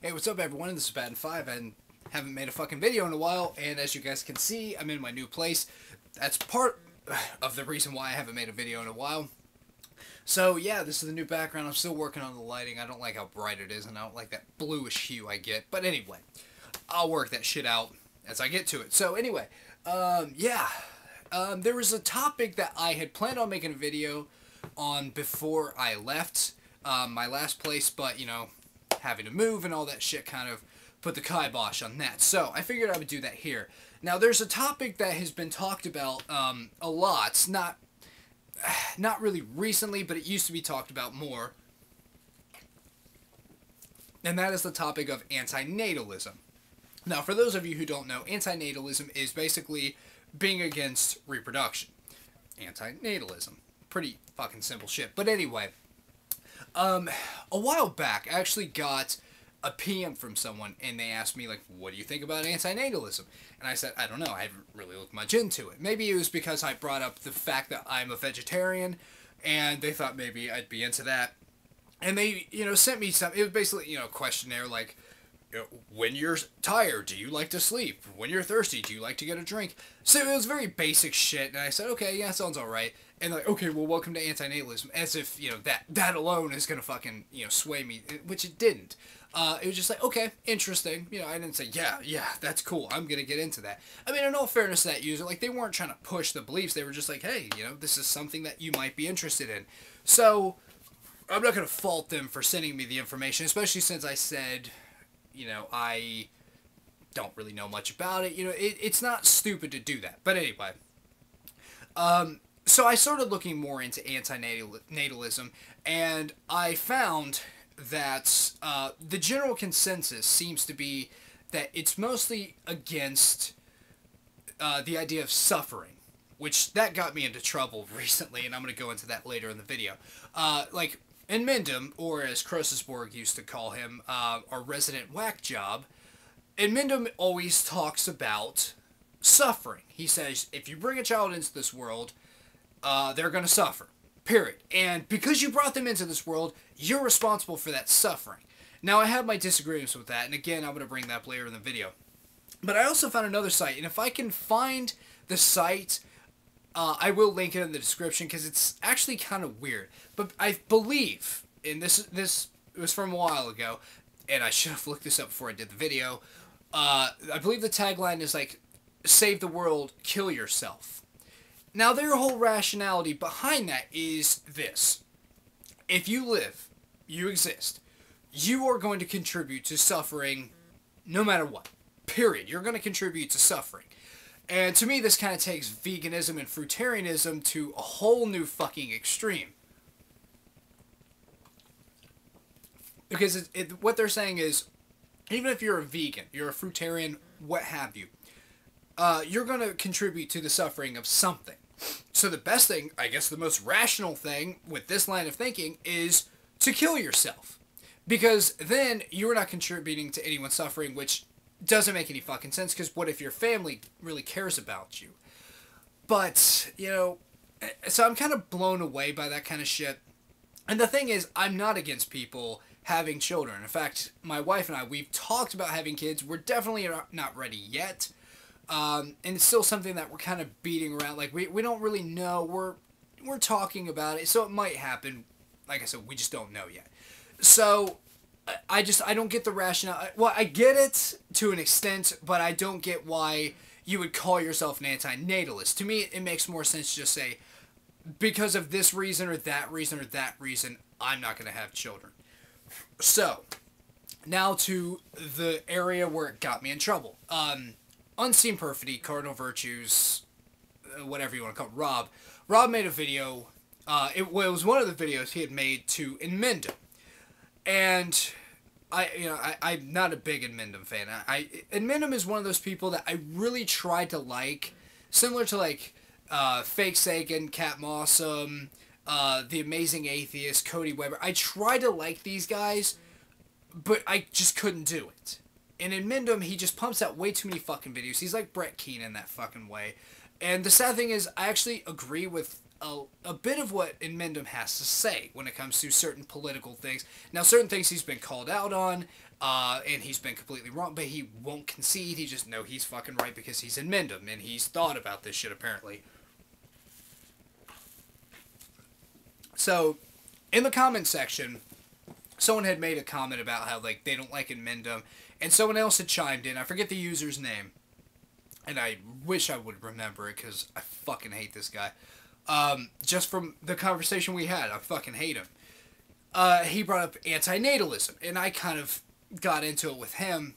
Hey, what's up, everyone? This is Bad and 5, and haven't made a fucking video in a while, and as you guys can see, I'm in my new place. That's part of the reason why I haven't made a video in a while. So, yeah, this is the new background. I'm still working on the lighting. I don't like how bright it is, and I don't like that bluish hue I get. But anyway, I'll work that shit out as I get to it. So, anyway, there was a topic that I had planned on making a video on before I left my last place, but, you know, having to move and all that shit kind of put the kibosh on that. So I figured I would do that here. Now there's a topic that has been talked about a lot, not really recently, but it used to be talked about more. And that is the topic of antinatalism. Now for those of you who don't know, antinatalism is basically being against reproduction. Antinatalism. Pretty fucking simple shit. But anyway, a while back, I actually got a PM from someone, and they asked me, like, what do you think about antinatalism? And I said, I don't know, I haven't really looked much into it. Maybe it was because I brought up the fact that I'm a vegetarian, and they thought maybe I'd be into that. And they, sent me some, it was basically, a questionnaire, like, when you're tired, do you like to sleep? When you're thirsty, do you like to get a drink? So it was very basic shit, and I said, okay, yeah, sounds alright. And like, okay, well, welcome to antinatalism, as if, that alone is gonna fucking, sway me, which it didn't. It was just like, okay, interesting. I didn't say, yeah, that's cool, I'm gonna get into that. I mean, in all fairness to that user, like, they weren't trying to push the beliefs, they were just like, hey, this is something that you might be interested in. So, I'm not gonna fault them for sending me the information, especially since I said, I don't really know much about it. It's not stupid to do that. But anyway, so I started looking more into antinatalism, and I found that the general consensus seems to be that it's mostly against the idea of suffering, which that got me into trouble recently, and I'm going to go into that later in the video. Like, in Mindum, or as Krosesborg used to call him, our resident whack job, in Mindum always talks about suffering. He says, if you bring a child into this world, they're going to suffer. Period. And because you brought them into this world, you're responsible for that suffering. Now, I have my disagreements with that, and again, I'm going to bring that up later in the video. But I also found another site, and if I can find the site, I will link it in the description, because it's actually kind of weird. But I believe, and this was from a while ago, and I should have looked this up before I did the video, I believe the tagline is like, save the world, kill yourself. Now, their whole rationality behind that is this. If you live, you exist, you are going to contribute to suffering no matter what. Period. You're going to contribute to suffering. And to me, this kind of takes veganism and fruitarianism to a whole new fucking extreme. Because what they're saying is, even if you're a vegan, you're a fruitarian, what have you, you're going to contribute to the suffering of something. So the best thing, I guess the most rational thing with this line of thinking is to kill yourself. Because then you're not contributing to anyone's suffering, which doesn't make any fucking sense, because what if your family really cares about you? But, so I'm kind of blown away by that kind of shit. And the thing is, I'm not against people having children. In fact, my wife and I, we've talked about having kids. We're definitely not ready yet. And it's still something that we're kind of beating around. Like, we don't really know. We're talking about it, so it might happen. Like I said, we just don't know yet. So, I don't get the rationale. Well, I get it to an extent, but I don't get why you would call yourself an antinatalist. To me, it makes more sense to just say, because of this reason or that reason or that reason, I'm not going to have children. So, now to the area where it got me in trouble. Unseen Perfidy, Cardinal Virtues, whatever you want to call it, Rob made a video. It was one of the videos he had made to Inmendum. And I'm not a big Inmendum fan. Inmendum is one of those people that I really try to like, similar to like Fake Sagan, Cat Mossum, The Amazing Atheist, Cody Weber. I try to like these guys, but I just couldn't do it. And in Mindum, he just pumps out way too many fucking videos. He's like Brett Keenan that fucking way. And the sad thing is, I actually agree with a bit of what Inmendum has to say when it comes to certain political things. Now, certain things he's been called out on, and he's been completely wrong, but he won't concede. He just know he's fucking right because he's Inmendum, and he's thought about this shit, apparently. So, in the comment section, someone had made a comment about how, like, they don't like Inmendum, and someone else had chimed in. I forget the user's name, and I wish I would remember it, because I fucking hate this guy. Just from the conversation we had, I fucking hate him. He brought up antinatalism, and I kind of got into it with him.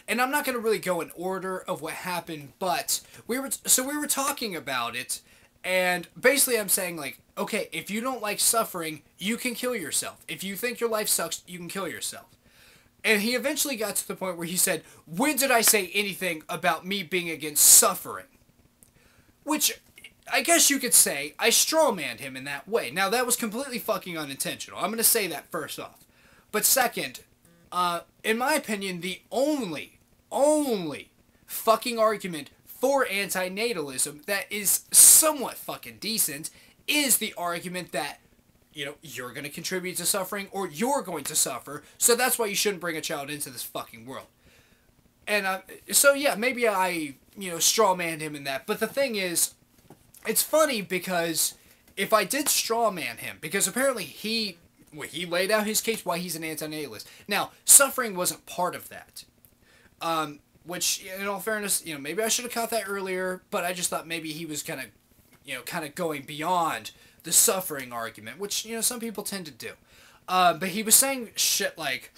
And I'm not going to really go in order of what happened, but we were talking about it, and basically I'm saying, like, okay, if you don't like suffering, you can kill yourself. If you think your life sucks, you can kill yourself. And he eventually got to the point where he said, when did I say anything about me being against suffering? Which, I guess you could say, I strawmanned him in that way. Now, that was completely fucking unintentional. I'm going to say that first off. But second, in my opinion, the only fucking argument for antinatalism that is somewhat fucking decent is the argument that, you know, you're going to contribute to suffering or you're going to suffer, so that's why you shouldn't bring a child into this fucking world. And so yeah, maybe I, you know, strawmanned him in that. But the thing is, it's funny because if I did strawman him, because apparently he laid out his case why he's an antinatalist. Now, suffering wasn't part of that. Which, in all fairness, you know, maybe I should have caught that earlier, but I just thought maybe he was kind of going beyond the suffering argument, which, you know, some people tend to do. But he was saying shit like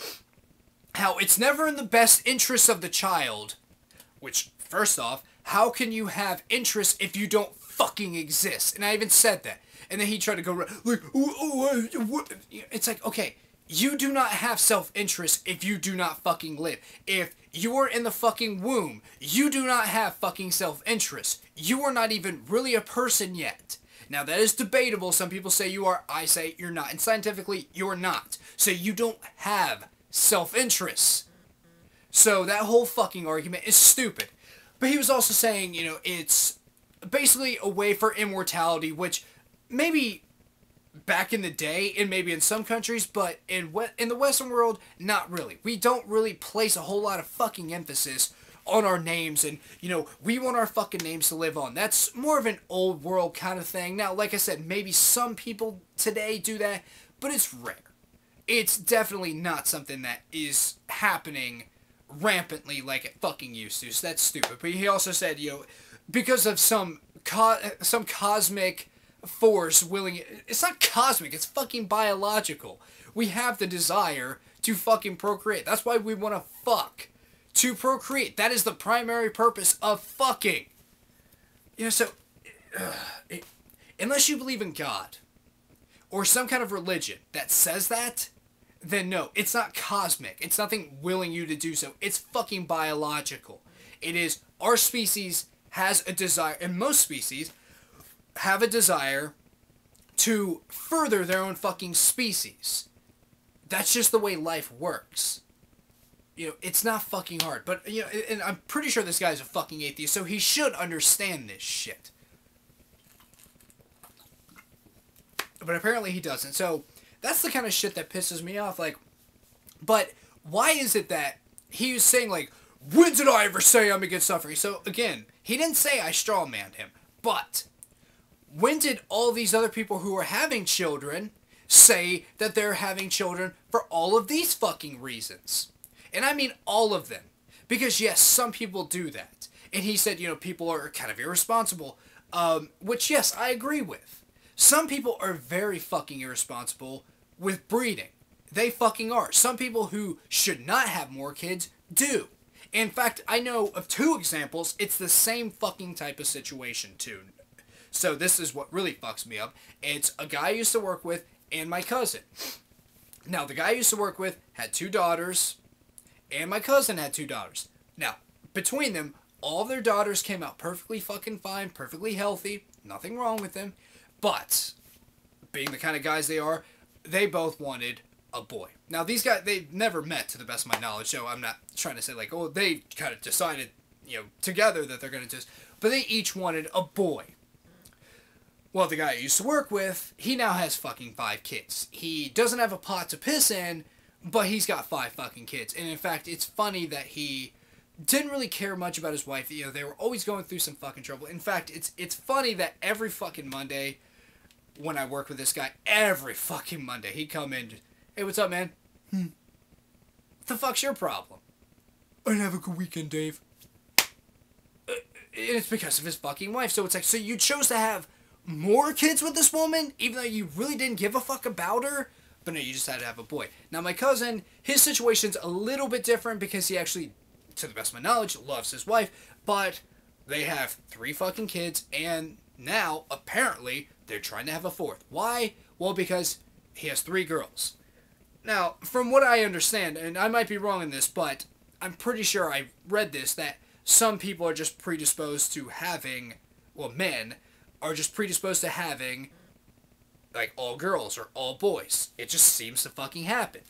how it's never in the best interest of the child, which, first off, how can you have interest if you don't fucking exist? And I even said that. And then he tried to go, like, it's like, okay, you do not have self-interest if you do not fucking live. If you are in the fucking womb, you do not have fucking self-interest. You are not even really a person yet. Now, that is debatable. Some people say you are. I say you're not. And scientifically, you're not. So you don't have self-interest. So that whole fucking argument is stupid. But he was also saying, you know, it's basically a way for immortality, which maybe back in the day, and maybe in some countries, but in the Western world, not really. We don't really place a whole lot of fucking emphasis on our names, and, you know, we want our fucking names to live on. That's more of an old world kind of thing. Now, like I said, maybe some people today do that, but it's rare. It's definitely not something that is happening rampantly like it fucking used to, so that's stupid. But he also said, you know, because of some cosmic force willing... It's not cosmic, it's fucking biological. We have the desire to fucking procreate. That's why we want to fuck. To procreate. That is the primary purpose of fucking. You know, so... unless you believe in God, or some kind of religion that says that, then no, it's not cosmic. It's nothing willing you to do so. It's fucking biological. It is, our species has a desire, and most species have a desire to further their own fucking species. That's just the way life works. You know, it's not fucking hard. But, you know, and I'm pretty sure this guy's a fucking atheist, so he should understand this shit. But apparently he doesn't. So, that's the kind of shit that pisses me off. Like, but why is it that he was saying, like, when did I ever say I'm against suffering? So, again, he didn't say I strawmanned him. But when did all these other people who are having children say that they're having children for all of these fucking reasons? And I mean all of them. Because, yes, some people do that. And he said, you know, people are kind of irresponsible. Which, yes, I agree with. Some people are very fucking irresponsible with breeding. They fucking are. Some people who should not have more kids do. In fact, I know of 2 examples. It's the same fucking type of situation, too. So this is what really fucks me up. It's a guy I used to work with and my cousin. Now, the guy I used to work with had 2 daughters, and my cousin had 2 daughters. Now, between them, all of their daughters came out perfectly fucking fine, perfectly healthy, nothing wrong with them. But, being the kind of guys they are, they both wanted a boy. Now, these guys, they've never met, to the best of my knowledge, so I'm not trying to say, like, oh, they kind of decided, you know, together that they're going to just... But they each wanted a boy. Well, the guy I used to work with, he now has fucking 5 kids. He doesn't have a pot to piss in, but he's got 5 fucking kids. And in fact, it's funny that he didn't really care much about his wife. You know, they were always going through some fucking trouble. In fact, it's funny that every fucking Monday, when I work with this guy, every fucking Monday, he'd come in, hey, what's up, man? What the fuck's your problem? I didn't have a good weekend, Dave. And it's because of his fucking wife. So it's like, so you chose to have more kids with this woman, even though you really didn't give a fuck about her? But no, you just had to have a boy. Now, my cousin, his situation's a little bit different because he actually, to the best of my knowledge, loves his wife. But they have 3 fucking kids, and now, apparently, they're trying to have a 4th. Why? Well, because he has 3 girls. Now, from what I understand, and I might be wrong in this, but I'm pretty sure I read this, that some people are just predisposed to having, well, men are just predisposed to having, like, all girls or all boys. It just seems to fucking happen.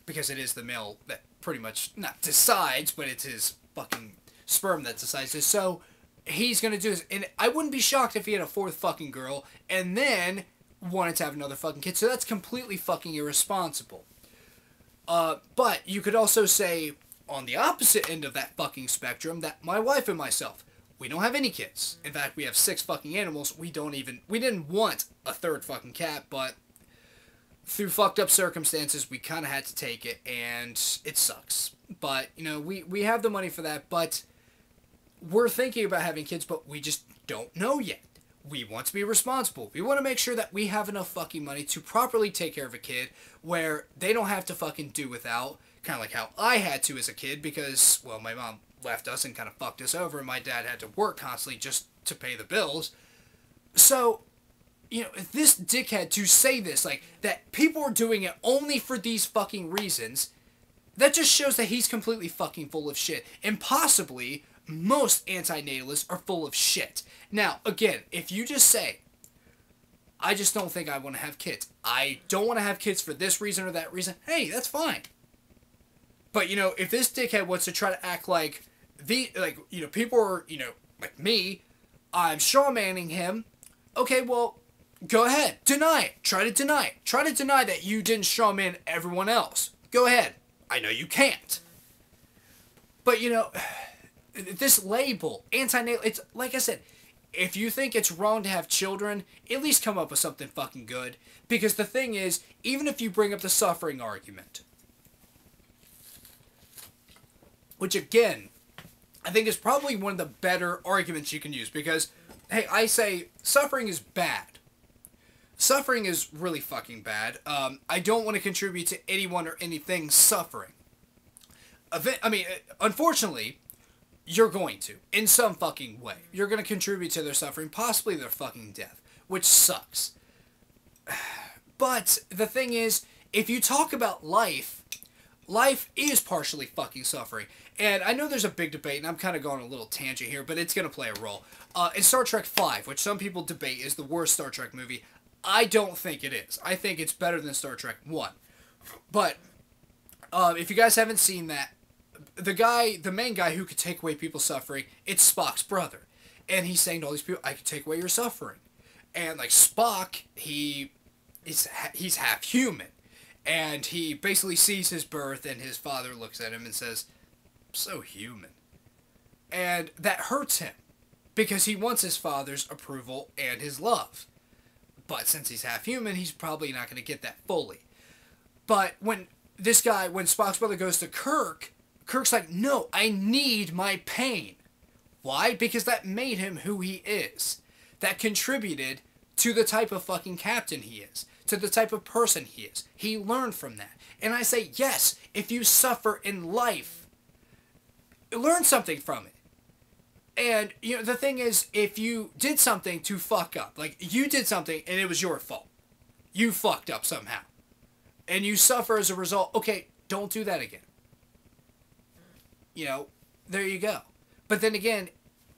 Because it is the male that pretty much, not decides, but it's his fucking sperm that decides this. So, he's gonna do this. And I wouldn't be shocked if he had a 4th fucking girl, and then wanted to have another fucking kid. So that's completely fucking irresponsible. But you could also say, on the opposite end of that fucking spectrum, that my wife and myself, we don't have any kids. In fact, we have 6 fucking animals. We didn't want a 3rd fucking cat, but through fucked up circumstances, we kind of had to take it, and it sucks. But, you know, we have the money for that, but we're thinking about having kids, but we just don't know yet. We want to be responsible. We want to make sure that we have enough fucking money to properly take care of a kid where they don't have to fucking do without, kind of like how I had to as a kid because, well, my mom left us and kind of fucked us over, and my dad had to work constantly just to pay the bills. So, you know, this dickhead to say this, like, that people are doing it only for these fucking reasons, that just shows that he's completely fucking full of shit. And possibly, most antinatalists are full of shit. Now, again, if you just say, I just don't think I want to have kids. I don't want to have kids for this reason or that reason. Hey, that's fine. But, you know, if this dickhead wants to try to act like people are, you know, like me, I'm strawmanning him. Okay, well, go ahead. Deny it. Try to deny it. Try to deny that you didn't strawman everyone else. Go ahead. I know you can't. But, you know, this label, antinatal, it's, like I said, if you think it's wrong to have children, at least come up with something fucking good. Because the thing is, even if you bring up the suffering argument, which again, I think is probably one of the better arguments you can use. Because, hey, I say suffering is bad. Suffering is really fucking bad. I don't want to contribute to anyone or anything suffering. I mean, unfortunately, you're going to, in some fucking way. You're going to contribute to their suffering, possibly their fucking death, which sucks. But the thing is, if you talk about life, life is partially fucking suffering. And I know there's a big debate, and I'm kind of going on a little tangent here, but it's going to play a role. In Star Trek V, which some people debate is the worst Star Trek movie, I don't think it is. I think it's better than Star Trek 1. But, if you guys haven't seen that, the main guy who could take away people's suffering, it's Spock's brother. And he's saying to all these people, I can take away your suffering. And, like, Spock, he's half human. And he basically sees his birth, and his father looks at him and says, so human. And that hurts him, because he wants his father's approval and his love. But since he's half human, he's probably not going to get that fully. But when Spock's brother goes to Kirk, Kirk's like, no, I need my pain. Why? Because that made him who he is. That contributed to the type of fucking captain he is. To the type of person he is. He learned from that. And I say, yes, if you suffer in life, learn something from it. And, you know, the thing is, if you did something to fuck up, like, you did something and it was your fault. You fucked up somehow. And you suffer as a result, okay, don't do that again. You know, there you go. But then again,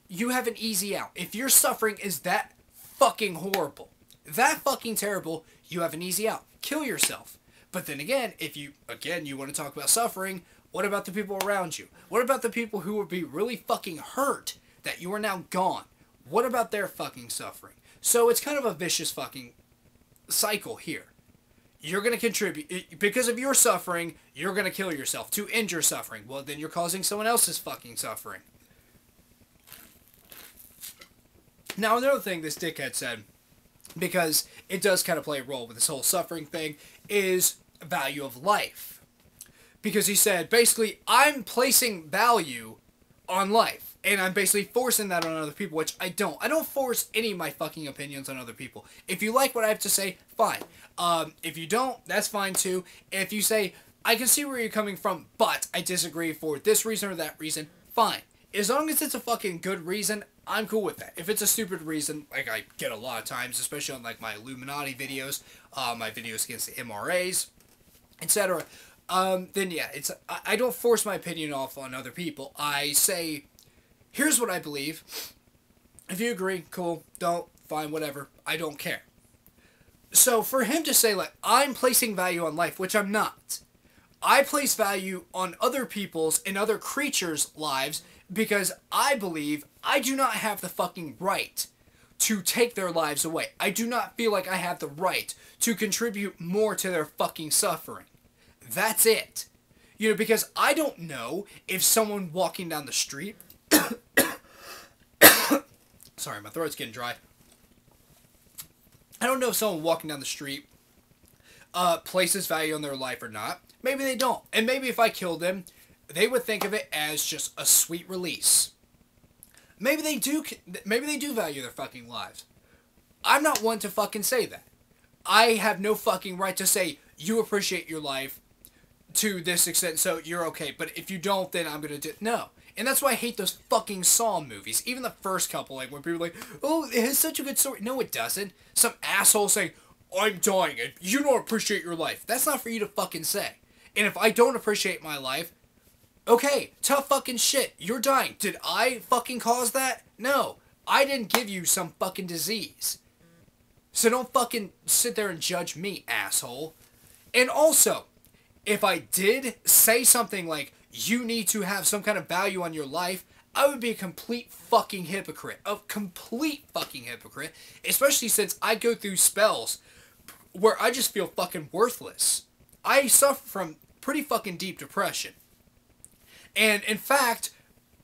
you have an easy out. If your suffering is that fucking horrible, that fucking terrible, you have an easy out. Kill yourself. But then again, if you want to talk about suffering, what about the people around you? What about the people who would be really fucking hurt that you are now gone? What about their fucking suffering? So it's kind of a vicious fucking cycle here. You're going to contribute, because of your suffering, you're going to kill yourself to end your suffering. Well, then you're causing someone else's fucking suffering. Now, another thing this dickhead said, because it does kind of play a role with this whole suffering thing, is value of life. Because he said, basically, I'm placing value on life. And I'm basically forcing that on other people, which I don't. I don't force any of my fucking opinions on other people. If you like what I have to say, fine. If you don't, that's fine too. If you say, I can see where you're coming from, but I disagree for this reason or that reason, fine. As long as it's a fucking good reason, I'm cool with that. If it's a stupid reason, like I get a lot of times, especially on like my Illuminati videos, my videos against the MRAs, etc., then yeah, I don't force my opinion off on other people. I say, here's what I believe. If you agree, cool. Don't, fine, whatever. I don't care. So for him to say, like, I'm placing value on life, which I'm not. I place value on other people's and other creatures' lives because I believe I do not have the fucking right to take their lives away. I do not feel like I have the right to contribute more to their fucking suffering. That's it. You know, because I don't know if someone walking down the street... Sorry, my throat's getting dry. I don't know if someone walking down the street places value on their life or not. Maybe they don't. And maybe if I killed them, they would think of it as just a sweet release. Maybe they do value their fucking lives. I'm not one to fucking say that. I have no fucking right to say, you appreciate your life to this extent, so you're okay. But if you don't, then I'm gonna do... No. And that's why I hate those fucking Saw movies. Even the first couple, like, when people are like, oh, it has such a good story. No, it doesn't. Some asshole saying, I'm dying, and you don't appreciate your life. That's not for you to fucking say. And if I don't appreciate my life, okay, tough fucking shit. You're dying. Did I fucking cause that? No. I didn't give you some fucking disease. So don't fucking sit there and judge me, asshole. And also, if I did say something like, you need to have some kind of value on your life, I would be a complete fucking hypocrite. A complete fucking hypocrite. Especially since I go through spells where I just feel fucking worthless. I suffer from pretty fucking deep depression. And in fact,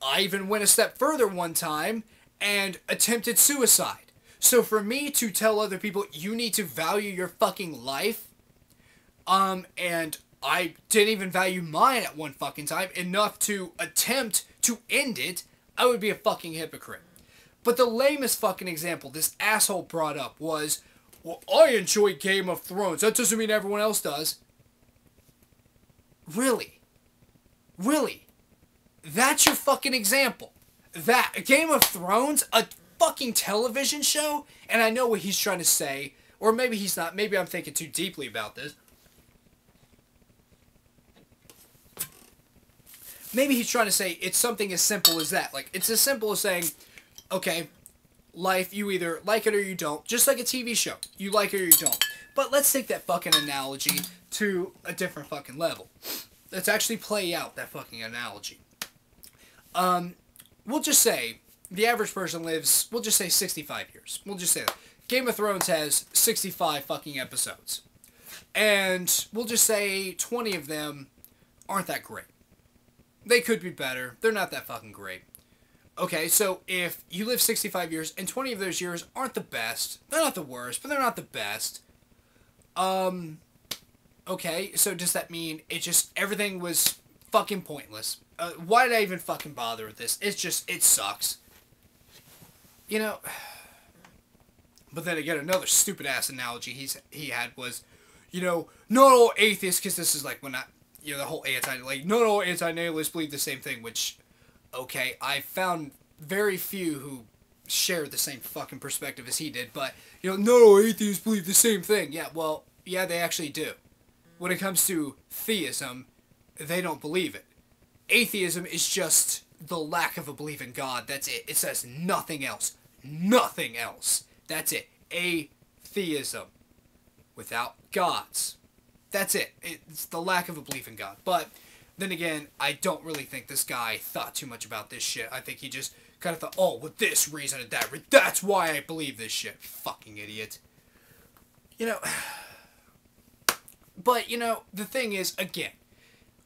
I even went a step further one time and attempted suicide. So for me to tell other people, you need to value your fucking life, and I didn't even value mine at one fucking time enough to attempt to end it, I would be a fucking hypocrite. But the lamest fucking example this asshole brought up was, well, I enjoy Game of Thrones. That doesn't mean everyone else does. Really? Really? That's your fucking example? That, Game of Thrones, a fucking television show? And I know what he's trying to say, or maybe he's not, maybe I'm thinking too deeply about this. Maybe he's trying to say it's something as simple as that. Like, it's as simple as saying, okay, life, you either like it or you don't. Just like a TV show. You like it or you don't. But let's take that fucking analogy to a different fucking level. Let's actually play out that fucking analogy. We'll just say the average person lives, we'll just say 65 years. We'll just say that. Game of Thrones has 65 fucking episodes. And we'll just say 20 of them aren't that great. They could be better. They're not that fucking great. Okay, so if you live 65 years and 20 of those years aren't the best, they're not the worst, but they're not the best. Okay, so does that mean it just, everything was fucking pointless? Why did I even fucking bother with this? It's just, it sucks. You know, but then again, another stupid ass analogy he had was, you know, not all atheists, because this is like when I, you know, the whole not all anti-nihilists believe the same thing, which, okay, I found very few who shared the same fucking perspective as he did, but, you know, not all atheists believe the same thing. Yeah, well, yeah, they actually do. When it comes to theism, they don't believe it. Atheism is just the lack of a belief in God. That's it. It says nothing else. Nothing else. That's it. Atheism. Without gods. That's it. It's the lack of a belief in God. But Then again, I don't really think this guy thought too much about this shit. I think he just kind of thought, oh, with this reason and that reason, that's why I believe this shit. Fucking idiot. You know, but, you know, the thing is, again,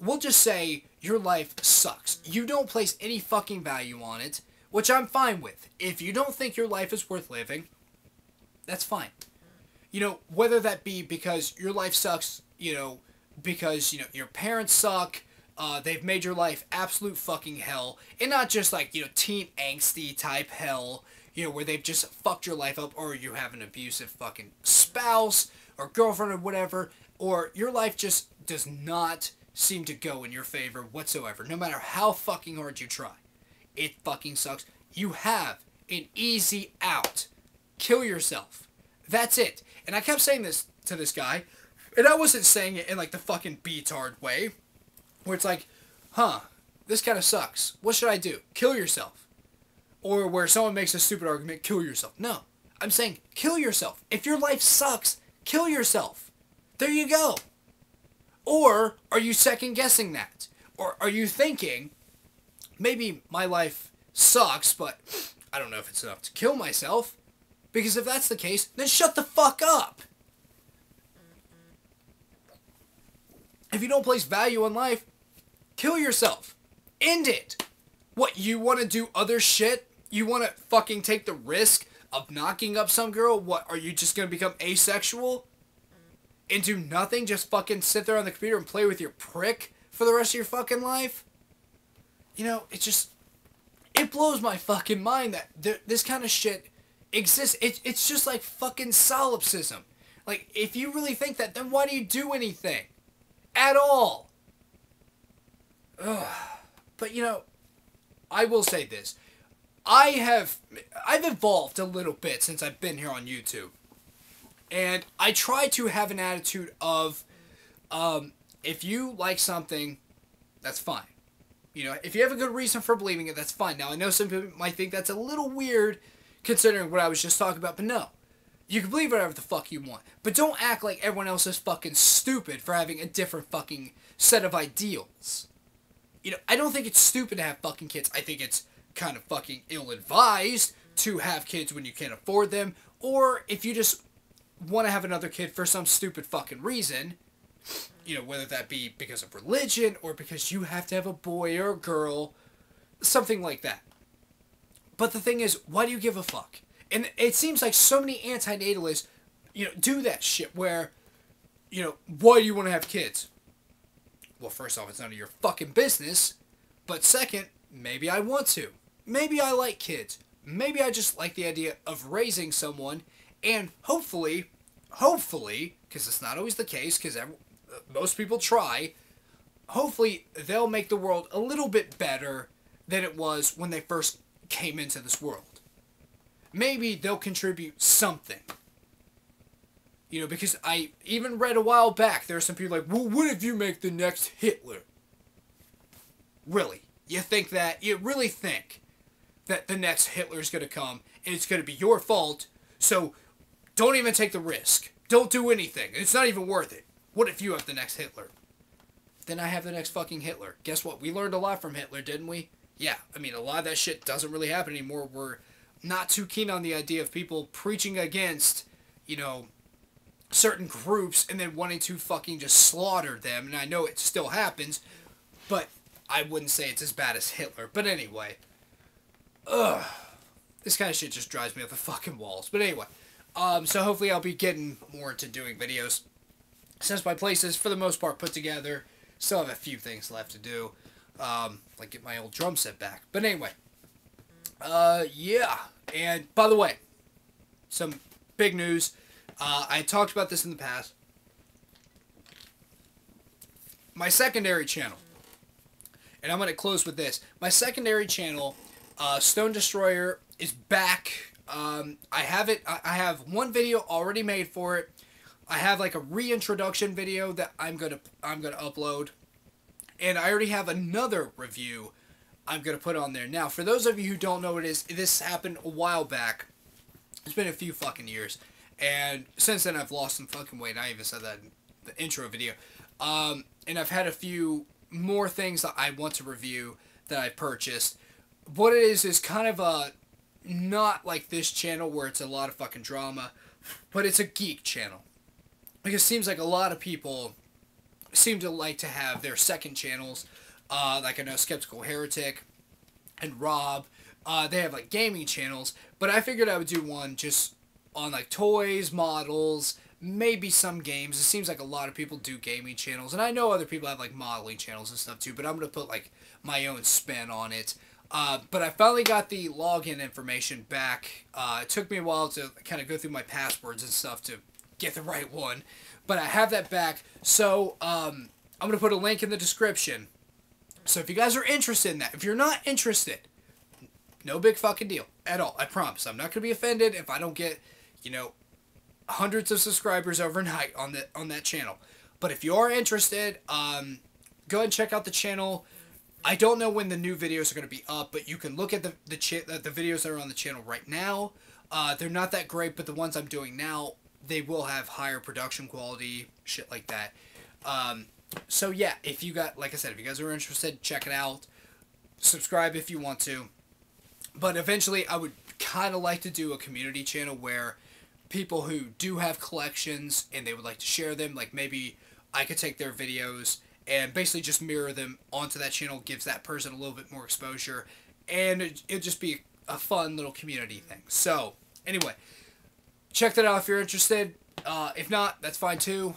we'll just say your life sucks. You don't place any fucking value on it, which I'm fine with. If you don't think your life is worth living, that's fine. You know, whether that be because your life sucks, you know, because, you know, your parents suck, they've made your life absolute fucking hell, and not just like, you know, teen angsty type hell, you know, where they've just fucked your life up, or you have an abusive fucking spouse, or girlfriend, or whatever, or your life just does not seem to go in your favor whatsoever, no matter how fucking hard you try. It fucking sucks. You have an easy out. Kill yourself. That's it. And I kept saying this to this guy, and I wasn't saying it in like the fucking B-tard way, where it's like, huh, this kind of sucks. What should I do? Kill yourself. Or where someone makes a stupid argument, kill yourself. No. I'm saying, kill yourself. If your life sucks, kill yourself. There you go. Or are you second guessing that? Or are you thinking, maybe my life sucks, but I don't know if it's enough to kill myself? Because if that's the case, then shut the fuck up. If you don't place value on life, kill yourself. End it. What, you want to do other shit? You want to fucking take the risk of knocking up some girl? What, are you just going to become asexual? And do nothing? Just fucking sit there on the computer and play with your prick for the rest of your fucking life? You know, it blows my fucking mind that this kind of shit exists. It's just like fucking solipsism. Like, if you really think that, then why do you do anything? At all. Ugh. But, you know, I will say this. I've evolved a little bit since I've been here on YouTube. And I try to have an attitude of, if you like something, that's fine. You know, if you have a good reason for believing it, that's fine. Now, I know some people might think that's a little weird, considering what I was just talking about, but no. You can believe whatever the fuck you want. But don't act like everyone else is fucking stupid for having a different fucking set of ideals. You know, I don't think it's stupid to have fucking kids. I think it's kind of fucking ill-advised to have kids when you can't afford them. Or if you just want to have another kid for some stupid fucking reason. You know, whether that be because of religion or because you have to have a boy or a girl. Something like that. But the thing is, why do you give a fuck? And it seems like so many antinatalists, you know, do that shit where, you know, why do you want to have kids? Well, first off, it's none of your fucking business. But second, maybe I want to. Maybe I like kids. Maybe I just like the idea of raising someone. And hopefully, because it's not always the case, because most people try, hopefully they'll make the world a little bit better than it was when they first came into this world. Maybe they'll contribute something. You know, because I even read a while back, there are some people like, well, what if you make the next Hitler? Really? You think that? You really think that the next Hitler's going to come and it's going to be your fault, so don't even take the risk. Don't do anything. It's not even worth it. What if you have the next Hitler? Then I have the next fucking Hitler. Guess what? We learned a lot from Hitler, didn't we? Yeah, I mean, a lot of that shit doesn't really happen anymore. We're not too keen on the idea of people preaching against, you know, certain groups and then wanting to fucking just slaughter them. And I know it still happens, but I wouldn't say it's as bad as Hitler. But anyway, this kind of shit just drives me up the fucking walls. But anyway, so hopefully I'll be getting more into doing videos. Since my place is, for the most part, put together, still have a few things left to do. Like get my old drum set back. But anyway, yeah. And by the way, some big news. I talked about this in the past. My secondary channel. And I'm going to close with this. My secondary channel, Stone Destroyer, is back. I have one video already made for it. I have like a reintroduction video that I'm gonna upload. And I already have another review I'm going to put on there. Now, for those of you who don't know what it is, this happened a while back. It's been a few fucking years. And since then, I've lost some fucking weight. I even said that in the intro video. And I've had a few more things that I want to review that I purchased. What it is kind of a, not like this channel where it's a lot of fucking drama, but it's a geek channel. Because it seems like a lot of people seem to like to have their second channels, like I know Skeptical Heretic and Rob, they have like gaming channels, but I figured I would do one just on like toys, models, maybe some games. It seems like a lot of people do gaming channels, and I know other people have like modeling channels and stuff too, but I'm going to put like my own spin on it. But I finally got the login information back. It took me a while to kind of go through my passwords and stuff to get the right one, but I have that back. So I'm going to put a link in the description. So if you guys are interested in that, if you're not interested, no big fucking deal at all. I promise. I'm not going to be offended if I don't get, you know, hundreds of subscribers overnight on that channel. But if you are interested, go ahead and check out the channel. I don't know when the new videos are going to be up, but you can look at the videos that are on the channel right now. They're not that great, but the ones I'm doing now, they will have higher production quality, shit like that. So yeah, if you got, like I said, if you guys are interested, check it out. Subscribe if you want to. But eventually, I would kind of like to do a community channel where people who do have collections and they would like to share them, like maybe I could take their videos and basically just mirror them onto that channel, gives that person a little bit more exposure, and it'd just be a fun little community thing. So, anyway, check that out if you're interested. If not, that's fine too.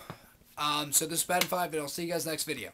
So this is Bad 5, and I'll see you guys next video.